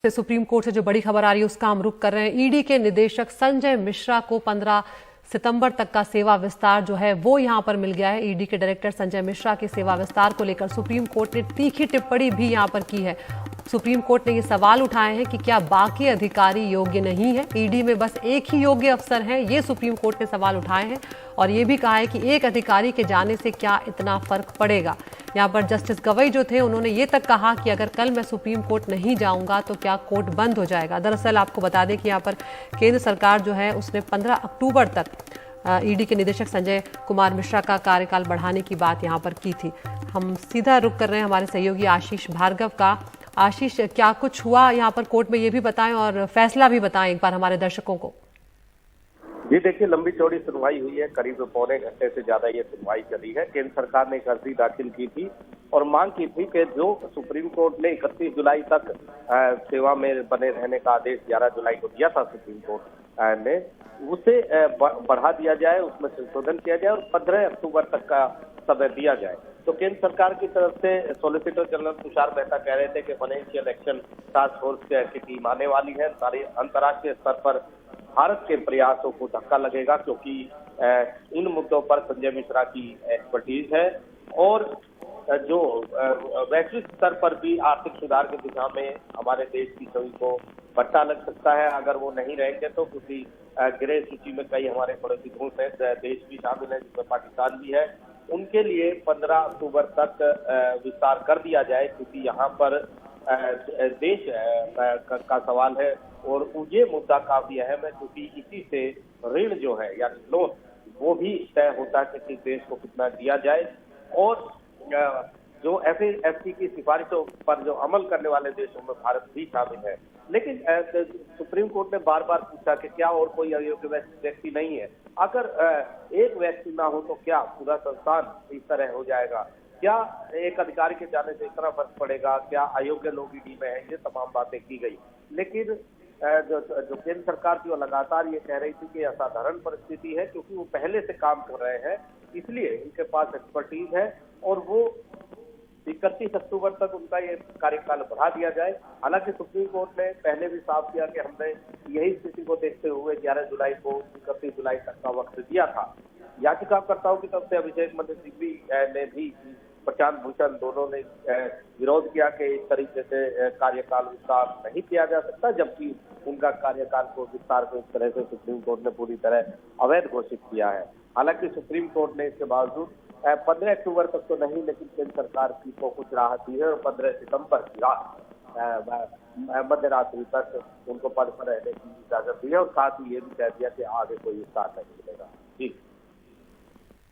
Supreme court से जो बड़ी खबर आ रही है उसका हम रुख कर रहे हैं। ईडी के निदेशक संजय मिश्रा को 15 सितंबर तक का सेवा विस्तार जो है वो यहां पर मिल गया है। ईडी के डायरेक्टर संजय मिश्रा के सेवा विस्तार को लेकर सुप्रीम कोर्ट ने तीखी टिप्पणी भी यहां पर की है। सुप्रीम कोर्ट ने ये सवाल उठाए हैं कि क्या बाकी अधिकारी योग्य नहीं है, ईडी में बस एक ही योग्य अफसर हैं, ये सुप्रीम कोर्ट ने सवाल उठाए हैं। और ये भी कहा है कि एक अधिकारी के जाने से क्या इतना फर्क पड़ेगा। यहाँ पर जस्टिस गवई जो थे उन्होंने ये तक कहा कि अगर कल मैं सुप्रीम कोर्ट नहीं जाऊंगा तो क्या कोर्ट बंद हो जाएगा। दरअसल आपको बता दें कि यहाँ पर केंद्र सरकार जो है उसने 15 अक्टूबर तक ईडी के निदेशक संजय कुमार मिश्रा का कार्यकाल बढ़ाने की बात यहाँ पर की थी। हम सीधा रुख कर रहे हैं हमारे सहयोगी आशीष भार्गव का। आशीष, क्या कुछ हुआ यहाँ पर कोर्ट में, ये भी बताएं और फैसला भी बताएं एक बार हमारे दर्शकों को। जी देखिए, लंबी चौड़ी सुनवाई हुई है, करीब पौने घंटे से ज्यादा ये सुनवाई चली है। केंद्र सरकार ने एक अर्जी दाखिल की थी और मांग की थी कि जो सुप्रीम कोर्ट ने 31 जुलाई तक सेवा में बने रहने का आदेश 11 जुलाई को दिया था सुप्रीम कोर्ट ने, उसे बढ़ा दिया जाए, उसमें संशोधन किया जाए और 15 अक्टूबर तक का समय दिया जाए। तो केंद्र सरकार की तरफ से सॉलिसिटर जनरल तुषार मेहता कह रहे थे कि फाइनेंशियल एक्शन टास्क फोर्स की टीम आने वाली है। अंतर्राष्ट्रीय स्तर पर भारत के प्रयासों को धक्का लगेगा क्योंकि इन मुद्दों पर संजय मिश्रा की एक्सपर्टीज है और जो वैश्विक स्तर पर भी आर्थिक सुधार की दिशा में हमारे देश की छवि को बट्टा लग सकता है। अगर वो नहीं रहेंगे तो क्योंकि ग्रे सूची में कई हमारे पड़ोसी देश भी शामिल है जिसमें पाकिस्तान भी है, उनके लिए 15 अक्टूबर तक विस्तार कर दिया जाए क्योंकि यहाँ पर देश का सवाल है और ये मुद्दा काफी अहम है क्योंकि इसी से ऋण जो है यानी लोन वो भी तय होता है कि देश को कितना दिया जाए। और जो FATF की सिफारिशों पर जो अमल करने वाले देशों में भारत भी शामिल है। लेकिन सुप्रीम कोर्ट ने बार बार पूछा कि क्या और कोई अयोग्य व्यक्ति नहीं है। अगर एक व्यक्ति ना हो तो क्या पूरा संस्थान इस तरह हो जाएगा? क्या एक अधिकारी के जाने से इतना फर्क पड़ेगा? क्या अयोग्य लोग ईडी में हैं? ये तमाम बातें की गई। लेकिन जो केंद्र थी वो लगातार ये कह रही थी कि असाधारण परिस्थिति है क्योंकि वो पहले से काम कर रहे हैं, इसलिए उनके पास एक्सपर्टीज है और वो 31 अक्टूबर तक उनका ये कार्यकाल बढ़ा दिया जाए। हालांकि सुप्रीम कोर्ट ने पहले भी साफ किया कि हमने यही स्थिति को देखते हुए 11 जुलाई को 31 जुलाई तक का वक्त दिया था। याचिकाकर्ताओं की तरफ से अभिषेक मनु सिंघवी ने भी, प्रशांत भूषण दोनों ने विरोध किया कि इस तरीके से कार्यकाल विस्तार नहीं किया जा सकता, जबकि उनका कार्यकाल को विस्तार को इस तरह से सुप्रीम कोर्ट ने पूरी तरह अवैध घोषित किया है। हालांकि सुप्रीम कोर्ट ने इसके बावजूद 15 अक्टूबर तक तो नहीं लेकिन केंद्र सरकार की को कुछ राहत दी है और 15 सितंबर की रात मध्य रात्रि तक उनको पद पर रहने की इजाजत दी है और साथ ही ये भी कह दिया कि आगे कोई विस्तार नहीं मिलेगा। जी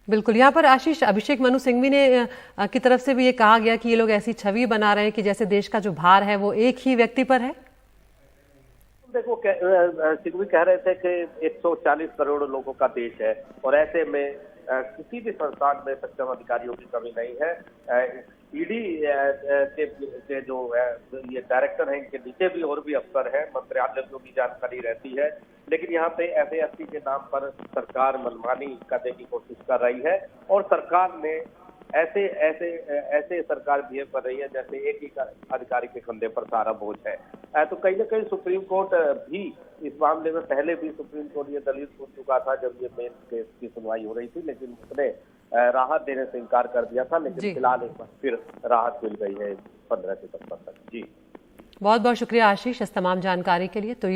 बिल्कुल, यहाँ पर आशीष, अभिषेक मनु सिंघवी ने की तरफ से भी ये कहा गया कि ये लोग ऐसी छवि बना रहे हैं कि जैसे देश का जो भार है वो एक ही व्यक्ति पर है। देखो, सिंघवी कह रहे थे कि 140 करोड़ लोगों का देश है और ऐसे में किसी भी संस्थान में सक्षम अधिकारियों की कमी नहीं है। ईडी के जो ये डायरेक्टर हैं, इनके नीचे भी और भी अफसर हैं, मंत्रालयों की जानकारी रहती है, लेकिन यहाँ पे FATF के नाम पर सरकार मनमानी करने की कोशिश कर रही है और सरकार ने ऐसे सरकार बिहेव कर रही है जैसे एक ही अधिकारी के कंधे पर सारा बोझ है। तो कहीं ना कहीं सुप्रीम कोर्ट भी इस मामले में पहले भी सुप्रीम कोर्ट ये दलील सुन चुका था जब ये मेन केस की सुनवाई हो रही थी, लेकिन उसने राहत देने से इनकार कर दिया था। लेकिन फिलहाल एक बार फिर राहत मिल गई है 15 सितंबर तक। जी बहुत बहुत शुक्रिया आशीष इस तमाम जानकारी के लिए। तो